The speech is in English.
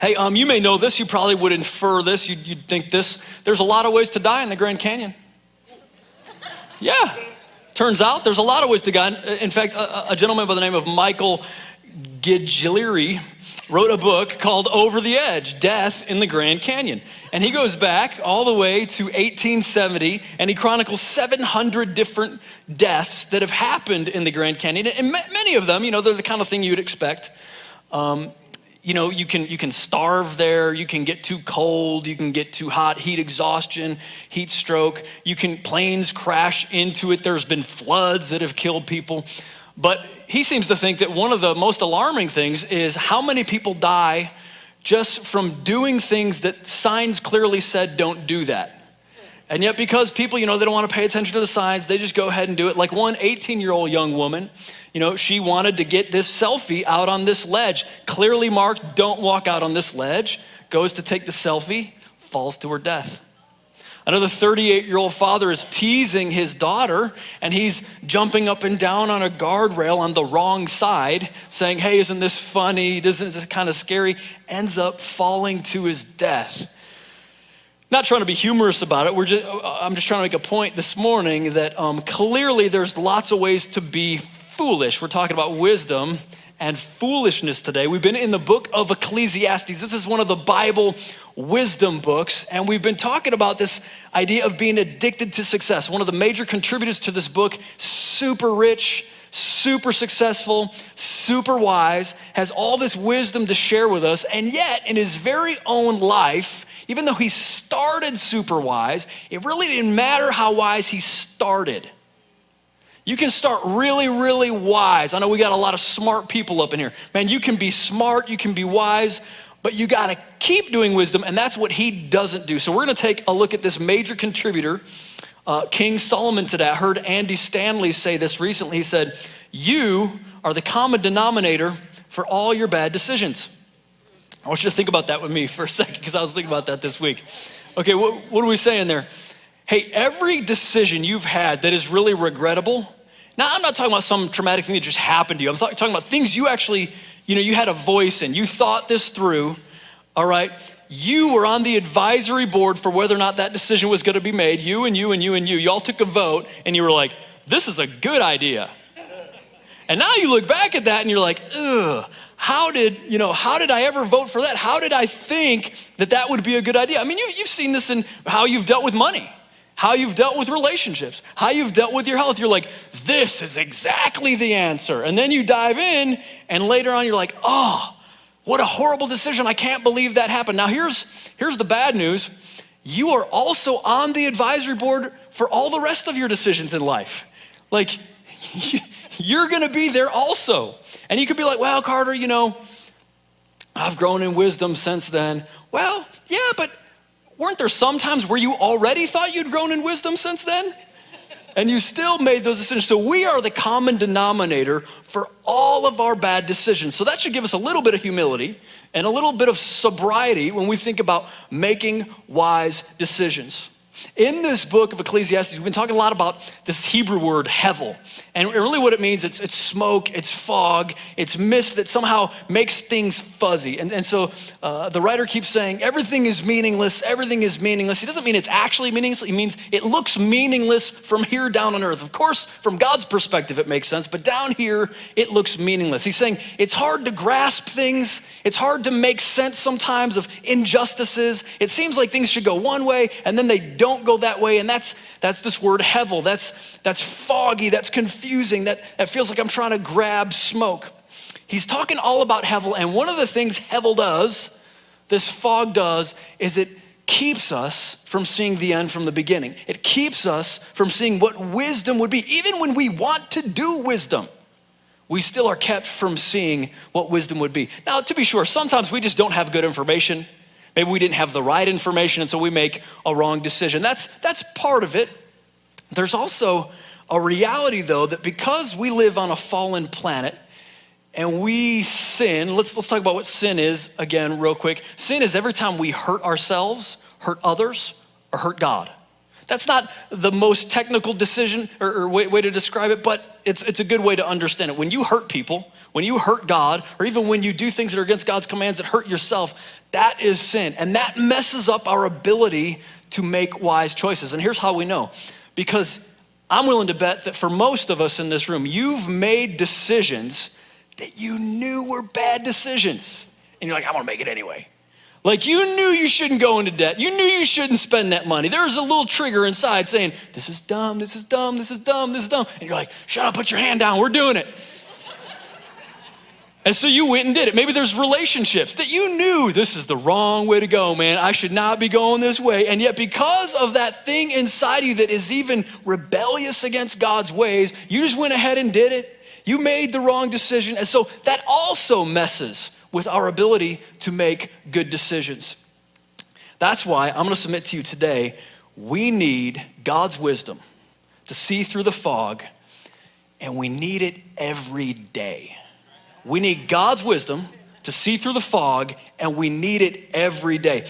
Hey, you may know this. You probably would infer this. You'd think this. There's a lot of ways to die in the Grand Canyon. Yeah. Turns out there's a lot of ways to die. In fact, a gentleman by the name of Michael Gigilieri wrote a book called Over the Edge, Death in the Grand Canyon. And he goes back all the way to 1870, and he chronicles 700 different deaths that have happened in the Grand Canyon. And many of them, they're the kind of thing you'd expect. You can starve there, you can get too cold, you can get too hot, heat exhaustion, heat stroke, planes crash into it. There's been floods that have killed people. But he seems to think that one of the most alarming things is how many people die just from doing things that signs clearly said don't do that. And yet because people, they don't want to pay attention to the signs, they just go ahead and do it. Like one 18-year-old young woman, she wanted to get this selfie out on this ledge, clearly marked, don't walk out on this ledge, goes to take the selfie, falls to her death. Another 38-year-old father is teasing his daughter, and he's jumping up and down on a guardrail on the wrong side, saying, hey, isn't this funny? Isn't this kind of scary? Ends up falling to his death. Not trying to be humorous about it. I'm just trying to make a point this morning that clearly there's lots of ways to be foolish. We're talking about wisdom and foolishness today. We've been in the book of Ecclesiastes. This is one of the Bible wisdom books, and we've been talking about this idea of being addicted to success. One of the major contributors to this book, super rich, super successful, super wise, has all this wisdom to share with us, and yet in his very own life, even though he started super wise, it really didn't matter how wise he started. You can start really, really wise. I know we got a lot of smart people up in here. Man, you can be smart, you can be wise, but you gotta keep doing wisdom, and that's what he doesn't do. So we're gonna take a look at this major contributor, King Solomon, today. I heard Andy Stanley say this recently. He said, you are the common denominator for all your bad decisions. I want you to think about that with me for a second, because I was thinking about that this week. Okay, what are we saying there? Hey, every decision you've had that is really regrettable, now I'm not talking about some traumatic thing that just happened to you. I'm talking about things you actually, you had a voice in. You thought this through, all right? You were on the advisory board for whether or not that decision was gonna be made. You and you and you and you. You all took a vote and you were like, this is a good idea. And now you look back at that and you're like, ugh. How did I ever vote for that? How did I think that would be a good idea? I mean, you've seen this in how you've dealt with money, how you've dealt with relationships, how you've dealt with your health. You're like, this is exactly the answer. And then you dive in, and later on you're like, oh, what a horrible decision. I can't believe that happened. Now here's the bad news. You are also on the advisory board for all the rest of your decisions in life. Like, you're gonna be there also. And you could be like, well, Carter, I've grown in wisdom since then. Well, yeah, but weren't there some times where you already thought you'd grown in wisdom since then? And you still made those decisions. So we are the common denominator for all of our bad decisions. So that should give us a little bit of humility and a little bit of sobriety when we think about making wise decisions. In this book of Ecclesiastes, we've been talking a lot about this Hebrew word, hevel. And really what it means, it's smoke, it's fog, it's mist that somehow makes things fuzzy. And so the writer keeps saying, everything is meaningless, everything is meaningless. He doesn't mean it's actually meaningless, he means it looks meaningless from here down on earth. Of course, from God's perspective, it makes sense, but down here, it looks meaningless. He's saying it's hard to grasp things, it's hard to make sense sometimes of injustices. It seems like things should go one way, and then they don't go that way, and that's this word hevel. That's foggy, that's confusing, that feels like I'm trying to grab smoke. He's talking all about hevel, and one of the things hevel does, this fog does, is it keeps us from seeing the end from the beginning. It keeps us from seeing what wisdom would be. Even when we want to do wisdom, we still are kept from seeing what wisdom would be. Now, to be sure, sometimes we just don't have good information. Maybe we didn't have the right information, and so we make a wrong decision. That's part of it. There's also a reality, though, that because we live on a fallen planet and we sin, let's talk about what sin is again real quick. Sin is every time we hurt ourselves, hurt others, or hurt God. That's not the most technical decision or way to describe it, but it's a good way to understand it. When you hurt people, when you hurt God, or even when you do things that are against God's commands that hurt yourself, that is sin. And that messes up our ability to make wise choices. And here's how we know. Because I'm willing to bet that for most of us in this room, you've made decisions that you knew were bad decisions. And you're like, I'm gonna make it anyway. Like you knew you shouldn't go into debt. You knew you shouldn't spend that money. There was a little trigger inside saying, this is dumb, this is dumb, this is dumb, this is dumb. And you're like, shut up, put your hand down, we're doing it. And so you went and did it. Maybe there's relationships that you knew this is the wrong way to go, man. I should not be going this way. And yet because of that thing inside you that is even rebellious against God's ways, you just went ahead and did it. You made the wrong decision. And so that also messes with our ability to make good decisions. That's why I'm gonna submit to you today, we need God's wisdom to see through the fog, and we need it every day. We need God's wisdom to see through the fog, and we need it every day.